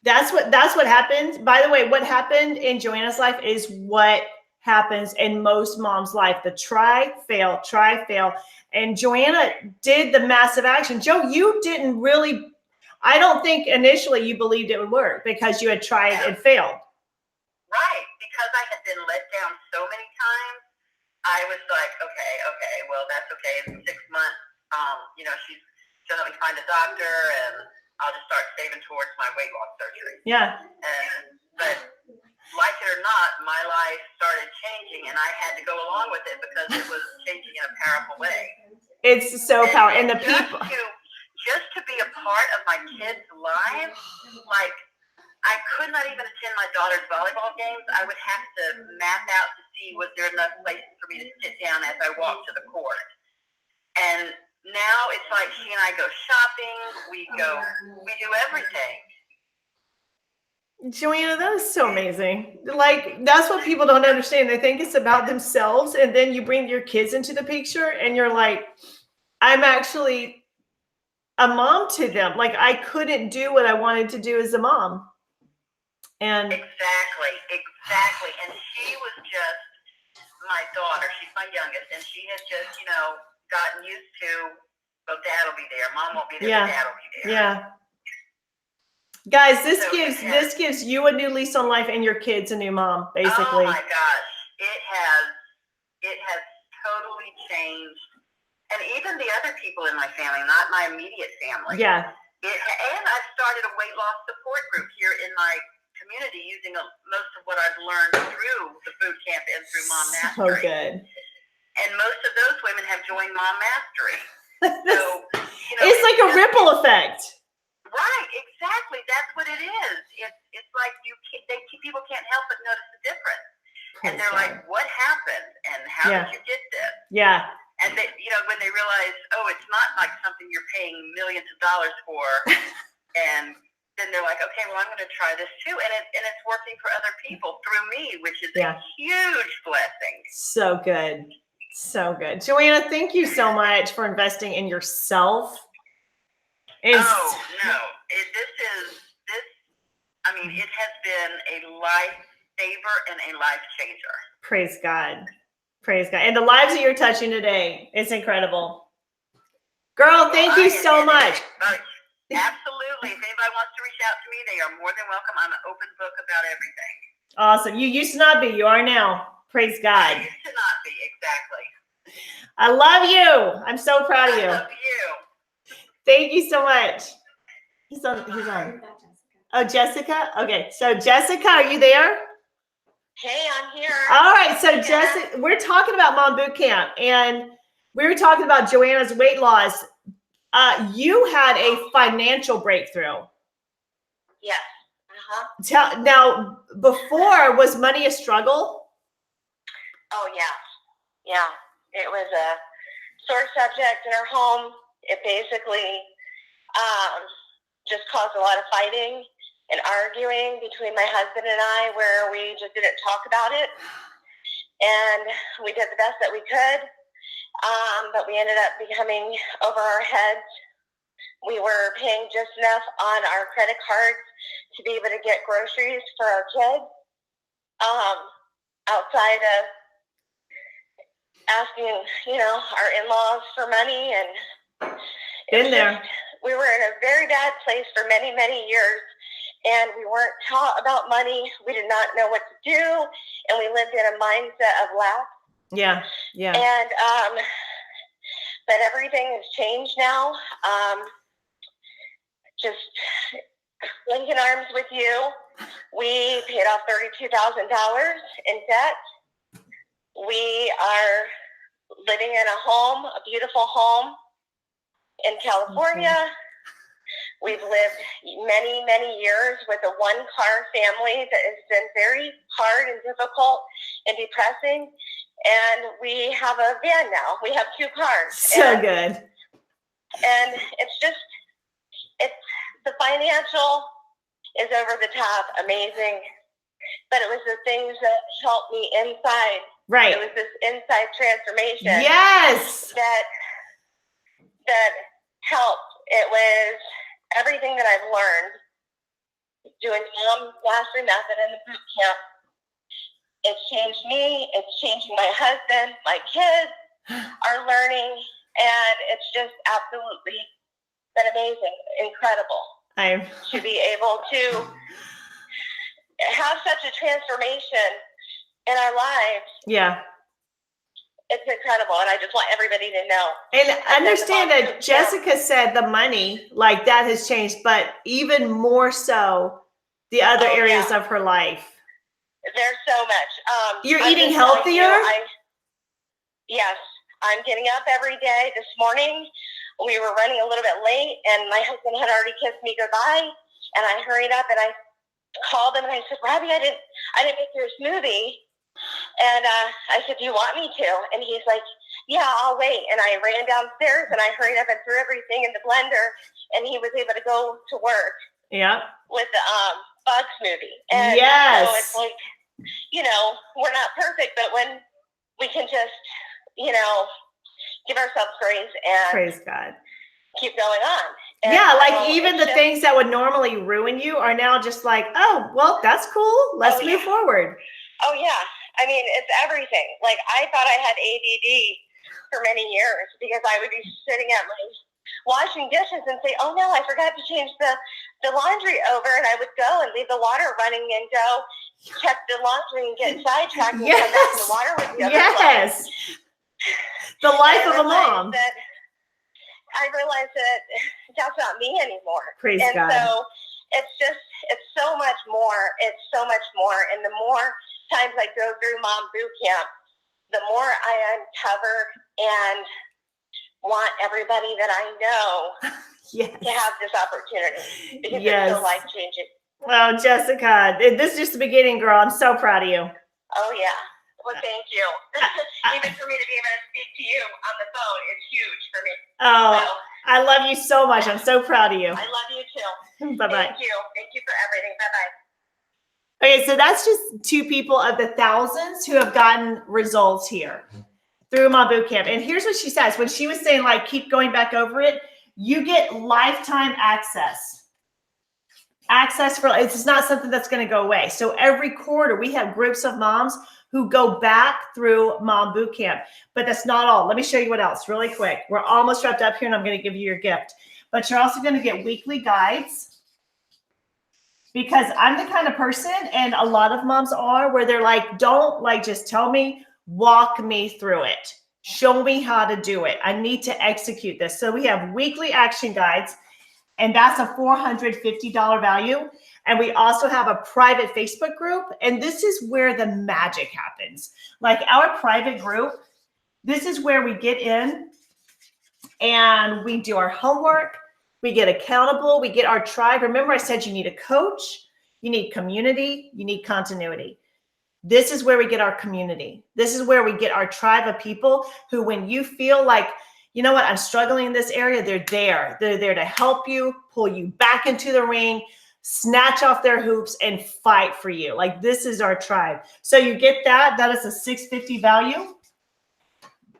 That's what happened. By the way, what happened in Joanna's life is what happens in most moms' life. The try, fail, try, fail. And Joanna did the massive action. Joe, you didn't really, I don't think initially you believed it would work because you had tried and failed. Right, because I had been let down so many times. I was like, okay, well, that's okay. In 6 months, she's going to let me find a doctor, and I'll just start saving towards my weight loss surgery. Yeah. But like it or not, my life started changing, and I had to go along with it because it was changing in a powerful way. It's so powerful, and the people. Just to be a part of my kids' lives, like, I could not even attend my daughter's volleyball games. I would have to map out to see was there enough places for me to sit down as I walked to the court. And now it's like she and I go shopping. We do everything. Joanna, that is so amazing. Like, that's what people don't understand. They think it's about themselves, and then you bring your kids into the picture, and you're like, I'm actually a mom to them. Like, I couldn't do what I wanted to do as a mom. And exactly. And she was just my daughter. She's my youngest, and she has just, gotten used to, well, Dad will be there. Mom won't be there, but Dad will be there. Yeah. Guys, this gives you a new lease on life and your kids a new mom, basically. Oh my gosh, it has totally changed. And even the other people in my family, not my immediate family. Yeah. And I've started a weight loss support group here in my community using most of what I've learned through the boot camp and through Mom Mastery. So good. And most of those women have joined Mom Mastery. So, it's like a ripple effect. Right, exactly. That's what it is. It's like people can't help but notice the difference, and they're like, "What happened? And how did you get this?" Yeah. And they, when they realize, oh, it's not like something you're paying millions of dollars for, and then they're like, okay, well, I'm going to try this too, and it's working for other people through me, which is a huge blessing. So good. So good. Joanna, thank you so much for investing in yourself. Oh, no. It has been a lifesaver and a life changer. Praise God. Praise God. And the lives that you're touching today, it's incredible. Girl, thank you so much. Absolutely. If anybody wants to reach out to me, they are more than welcome. I'm an open book about everything. Awesome. You used to not be. You are now. Praise God. I used to not be. Exactly. I love you. I'm so proud of you. I love you. Thank you so much. He's on. Oh, Jessica? Okay. So, Jessica, are you there? Hey, I'm here. All right. So, Jessica, we're talking about Mom Bootcamp, and we were talking about Joanna's weight loss. You had a financial breakthrough. Yes. Now, before, was money a struggle? Oh, yeah. Yeah. It was a sore subject in our home. It basically just caused a lot of fighting and arguing between my husband and I, where we just didn't talk about it. And we did the best that we could, but we ended up becoming over our heads. We were paying just enough on our credit cards to be able to get groceries for our kids, outside of asking, our in-laws for money. And we were in a very bad place for many, many years, and we weren't taught about money. We did not know what to do, and we lived in a mindset of lack. Yeah. And but everything has changed now. Just linking arms with you. We paid off $32,000 in debt. We are living in a beautiful home in California. Okay. We've lived many, many years with a one-car family that has been very hard and difficult and depressing. And we have a van now. We have 2 cars. So good. And it's the financial is over the top, amazing. But it was the things that helped me inside. Right. It was this inside transformation. Yes. That helped. It was everything that I've learned doing Mom Mastery Method in the boot camp. It's changed me. It's changing my husband. My kids are learning, and it's just absolutely been amazing, incredible to be able to have such a transformation in our lives. Yeah. It's incredible, and I just want everybody to know. And understand that Jessica said the money, like that has changed, but even more so the other areas of her life. There's so much. You're eating healthier? Yes. I'm getting up every day. This morning, we were running a little bit late, and my husband had already kissed me goodbye, and I hurried up, and I called him, and I said, Robbie, I didn't make your smoothie. And I said, do you want me to? And he's like, yeah, I'll wait. And I ran downstairs, and I hurried up and threw everything in the blender, and he was able to go to work. Yeah. With the bug smoothie. And yes. So it's like, we're not perfect, but when we can just, give ourselves grace and praise God, keep going on. And even the things that would normally ruin you are now just like, oh, well, that's cool. Let's move forward. Oh, yeah. I mean, it's everything. Like, I thought I had ADD for many years because I would be sitting at my washing dishes and say, oh, no, I forgot to change the laundry over. And I would go and leave the water running and go check the laundry and get sidetracked and come back in the water with the other place. The life of a mom. I realized that that's not me anymore. Praise God. So it's so much more. It's so much more. And the more times I go through Mom Bootcamp, the more I uncover and want everybody that I know yes. to have this opportunity because yes. it's so life-changing. Well, Jessica, this is just the beginning, girl. I'm so proud of you. Oh, yeah. Well, thank you. Even for me to be able to speak to you on the phone is huge for me. Oh, so, I love you so much. I'm so proud of you. I love you too. Bye-bye. Thank you. Thank you for everything. Bye-bye. Okay, so that's just 2 people of the thousands who have gotten results here through my boot camp. And here's what she says. When she was saying, like, keep going back over it, you get lifetime access. Access for, it's not something that's going to go away. So every quarter, we have groups of moms who go back through Mom Boot Camp. But that's not all. Let me show you what else really quick. We're almost wrapped up here, and I'm going to give you your gift. But you're also going to get weekly guides. Because I'm the kind of person, and a lot of moms are, where they're like, don't like just tell me, walk me through it. Show me how to do it. I need to execute this. So we have weekly action guides, and that's a $450 value. And we also have a private Facebook group, and this is where the magic happens. Like our private group, this is where we get in and we do our homework. We get accountable. We get our tribe. Remember, I said you need a coach, you need community, you need continuity. This is where we get our community. This is where we get our tribe of people who, when you feel like, you know what, I'm struggling in this area, they're there. They're there to help you, pull you back into the ring, snatch off their hoops, and fight for you. Like, this is our tribe. So you get that. That is a $650 value.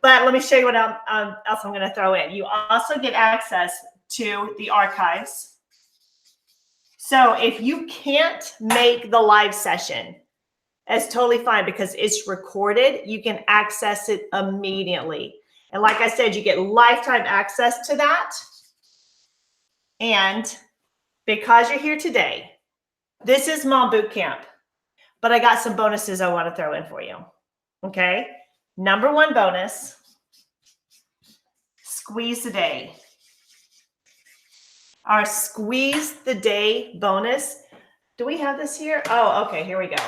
But let me show you what else I'm going to throw in. You also get access to the archives. So if you can't make the live session, it's totally fine because it's recorded. You can access it immediately. And like I said, you get lifetime access to that. And because you're here today, this is Mom Boot Camp, but I got some bonuses I want to throw in for you. Okay. Number 1 bonus, squeeze the day. Our squeeze the day bonus. Do we have this here? Oh, okay, here we go.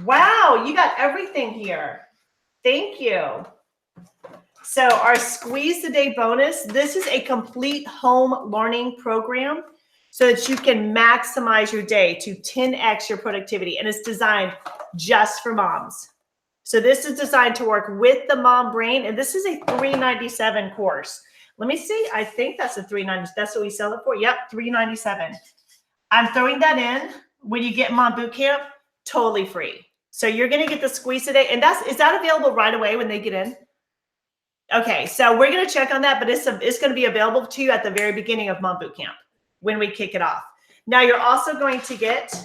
Wow, you got everything here. Thank you. So our squeeze the day bonus, this is a complete home learning program so that you can maximize your day to 10x your productivity. And it's designed just for moms. So this is designed to work with the mom brain. And this is a $397 course. Let me see. I think that's a $390. That's what we sell it for. Yep, $397. I'm throwing that in when you get Mom Boot Camp, totally free. So you're going to get the squeeze today. And is that available right away when they get in? Okay, so we're going to check on that, but it's going to be available to you at the very beginning of Mom Boot Camp when we kick it off. Now you're also going to get,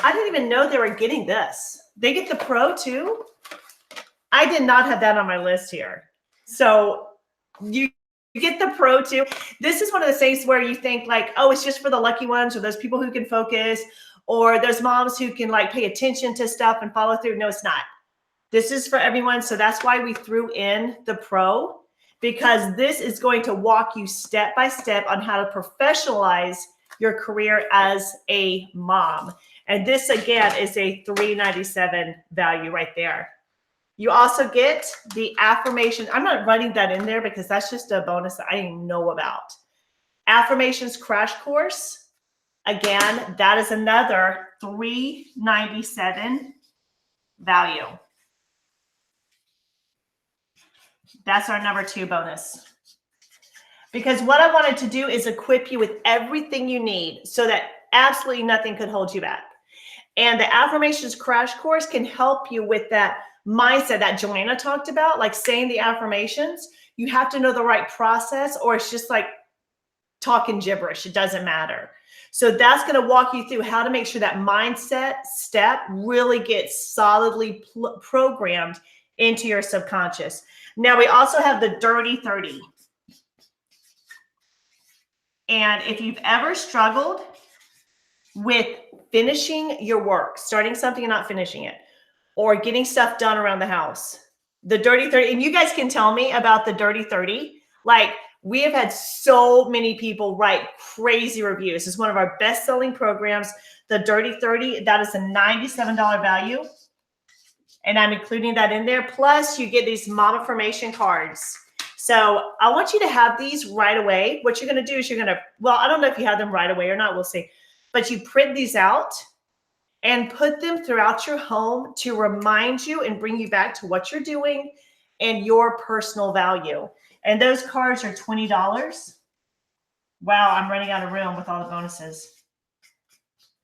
I didn't even know they were getting this. They get the Pro too. I did not have that on my list here. So you get the Pro too. This is one of the things where you think like, oh, it's just for the lucky ones or those people who can focus or those moms who can like pay attention to stuff and follow through. No, it's not. This is for everyone. So that's why we threw in the Pro, because this is going to walk you step by step on how to professionalize your career as a mom. And this again is a $397 value right there. You also get the affirmation. I'm not writing that in there because that's just a bonus that I didn't know about. Affirmations crash course. Again, that is another $397 value. That's our number 2 bonus. Because what I wanted to do is equip you with everything you need so that absolutely nothing could hold you back. And the affirmations crash course can help you with that mindset that Joanna talked about, like saying the affirmations. You have to know the right process or it's just like talking gibberish. It doesn't matter. So that's going to walk you through how to make sure that mindset step really gets solidly programmed into your subconscious. Now we also have the Dirty 30. And if you've ever struggled with finishing your work, starting something and not finishing it, or getting stuff done around the house, the Dirty 30, and you guys can tell me about the Dirty 30. Like, we have had so many people write crazy reviews. It's one of our best-selling programs, the Dirty 30. That is a $97 value. And I'm including that in there. Plus, you get these mom affirmation cards. So I want you to have these right away. What you're going to do is well, I don't know if you have them right away or not, we'll see. But you print these out and put them throughout your home to remind you and bring you back to what you're doing and your personal value. And those cards are $20. Wow, I'm running out of room with all the bonuses.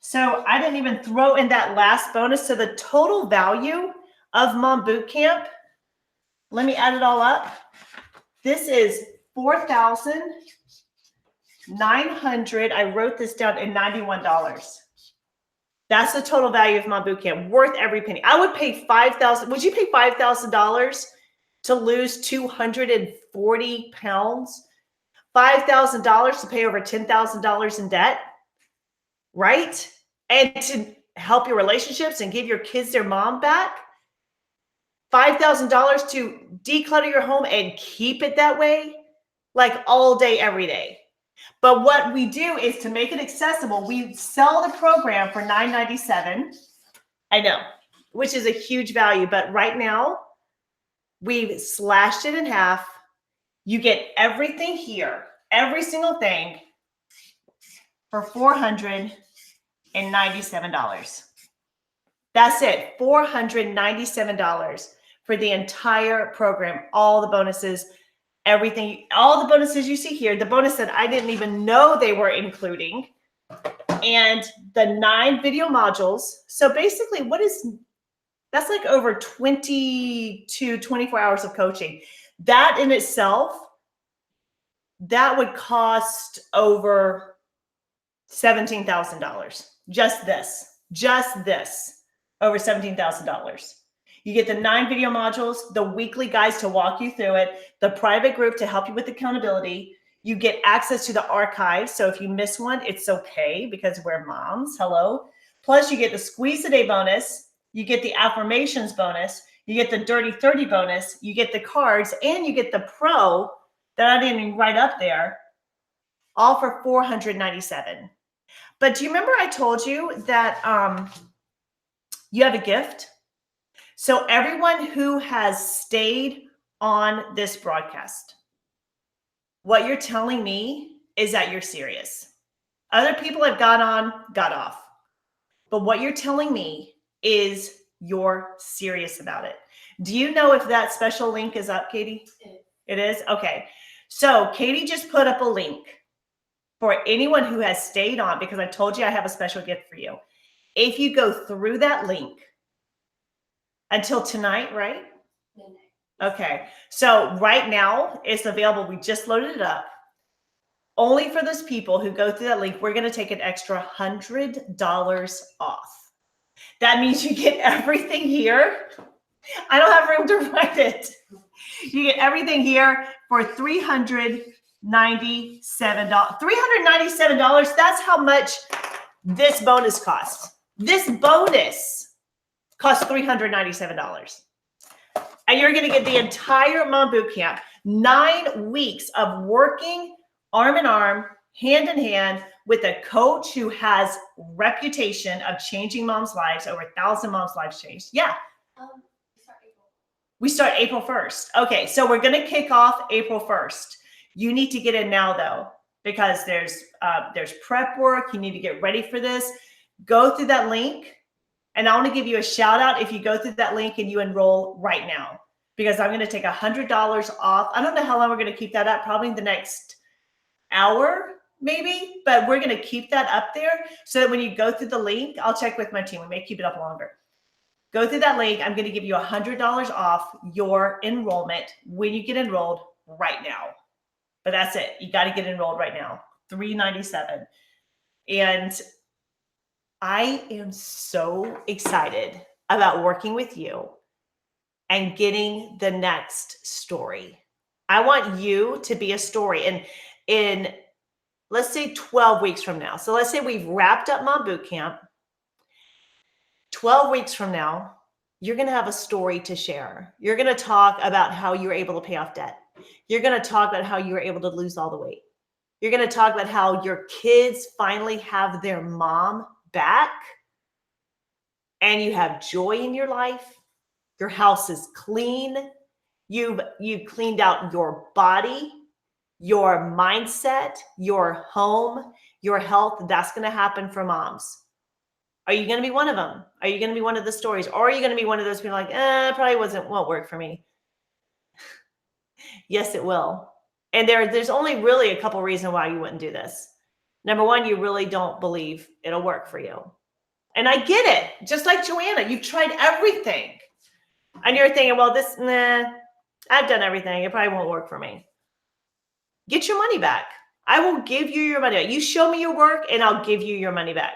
So I didn't even throw in that last bonus. So the total value of Mom Bootcamp, let me add it all up. This is $4,900. I wrote this down in $91. That's the total value of Mom Bootcamp, worth every penny. I would pay $5,000. Would you pay $5,000 to lose 240 pounds? $5,000 to pay over $10,000 in debt, right? And to help your relationships and give your kids their mom back? $5,000 to declutter your home and keep it that way, like all day, every day. But what we do is to make it accessible. We sell the program for $9.97. I know, which is a huge value. But right now, we've slashed it in half. You get everything here, every single thing, for $497. That's it, $497 for the entire program, all the bonuses, everything, all the bonuses you see here, the bonus that I didn't even know they were including, and the 9 video modules. So basically, that's like over 20 to 24 hours of coaching. That in itself, that would cost over $17,000. Just this, over $17,000. You get the 9 video modules, the weekly guides to walk you through it, the private group to help you with accountability. You get access to the archives. So if you miss one, it's okay because we're moms. Hello. Plus, you get the squeeze a day bonus. You get the affirmations bonus. You get the dirty 30 bonus. You get the cards, and you get the pro that I didn't even write up there, all for $497. But do you remember I told you that you have a gift? So everyone who has stayed on this broadcast, what you're telling me is that you're serious. Other people have got off. But what you're telling me is you're serious about it. Do you know if that special link is up, Katie? It is? Okay. So Katie just put up a link for anyone who has stayed on, because I told you I have a special gift for you. If you go through that link until tonight, right? Okay. So right now it's available. We just loaded it up. Only for those people who go through that link, we're going to take an extra $100 off. That means you get everything here. I don't have room to write it. You get everything here for $397. $397, that's how much this bonus costs. This bonus costs $397. And you're going to get the entire Mom Bootcamp, 9 weeks of working arm in arm, hand in hand with a coach who has reputation of changing moms' lives, over 1,000 moms' lives changed. Yeah. We start April 1st. Okay, so we're going to kick off April 1st. You need to get in now, though, because there's prep work. You need to get ready for this. Go through that link, and I want to give you a shout out if you go through that link and you enroll right now, because I'm going to take $100 off. I don't know how long we're going to keep that up, probably the next hour, maybe, but we're going to keep that up there so that when you go through the link, I'll check with my team. We may keep it up longer. Go through that link. I'm going to give you $100 off your enrollment when you get enrolled right now. But that's it. You got to get enrolled right now. $397. And I am so excited about working with you and getting the next story. I want you to be a story. And in, let's say 12 weeks from now. So let's say we've wrapped up Mom Bootcamp. 12 weeks from now, you're going to have a story to share. You're going to talk about how you were able to pay off debt. You're going to talk about how you were able to lose all the weight. You're going to talk about how your kids finally have their mom back and you have joy in your life. Your house is clean. You've cleaned out your body, your mindset, your home, your health. That's going to happen for moms. Are you going to be one of them? Are you going to be one of the stories? Or are you going to be one of those people like, probably won't work for me? Yes, it will. And there's only really a couple reasons why you wouldn't do this. Number one, you really don't believe it'll work for you. And I get it. Just like Joanna, you've tried everything. And you're thinking, well, I've done everything. It probably won't work for me. Get your money back. I will give you your money back. You show me your work and I'll give you your money back.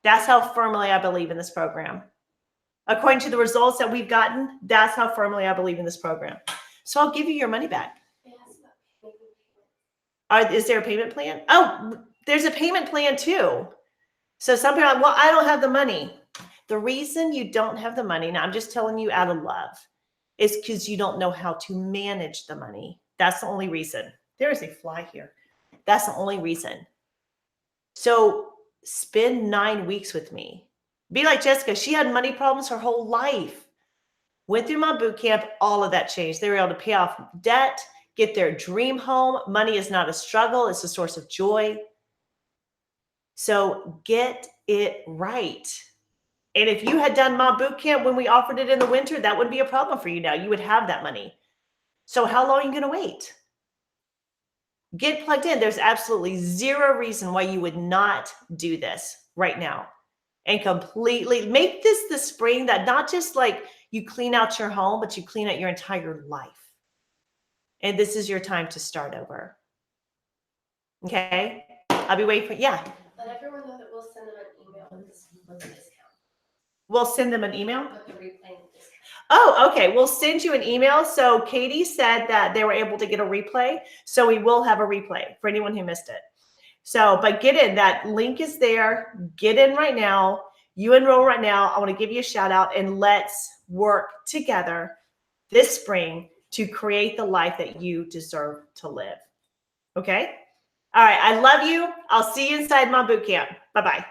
That's how firmly I believe in this program. According to the results that we've gotten, that's how firmly I believe in this program. So I'll give you your money back. Is there a payment plan? Oh, there's a payment plan too. So some people are like, well, I don't have the money. The reason you don't have the money, now I'm just telling you out of love, is because you don't know how to manage the money. That's the only reason. There is a fly here. That's the only reason. So spend 9 weeks with me. Be like Jessica. She had money problems her whole life. Went through my boot camp. All of that changed. They were able to pay off debt, get their dream home. Money is not a struggle. It's a source of joy. So get it right. And if you had done my boot camp when we offered it in the winter, that wouldn't be a problem for you now. You would have that money. So how long are you going to wait? Get plugged in. There's absolutely zero reason why you would not do this right now. And completely make this the spring that not just like you clean out your home, but you clean out your entire life. And this is your time to start over. Okay? I'll be waiting for, yeah. Let everyone know that we'll send them an email with the discount. We'll send them an email? With the replay discount. Oh, okay. We'll send you an email. So Katie said that they were able to get a replay. So we will have a replay for anyone who missed it. So, but get in. That link is there. Get in right now. You enroll right now. I want to give you a shout out and let's work together this spring to create the life that you deserve to live. Okay? All right. I love you. I'll see you inside my boot camp. Bye-bye.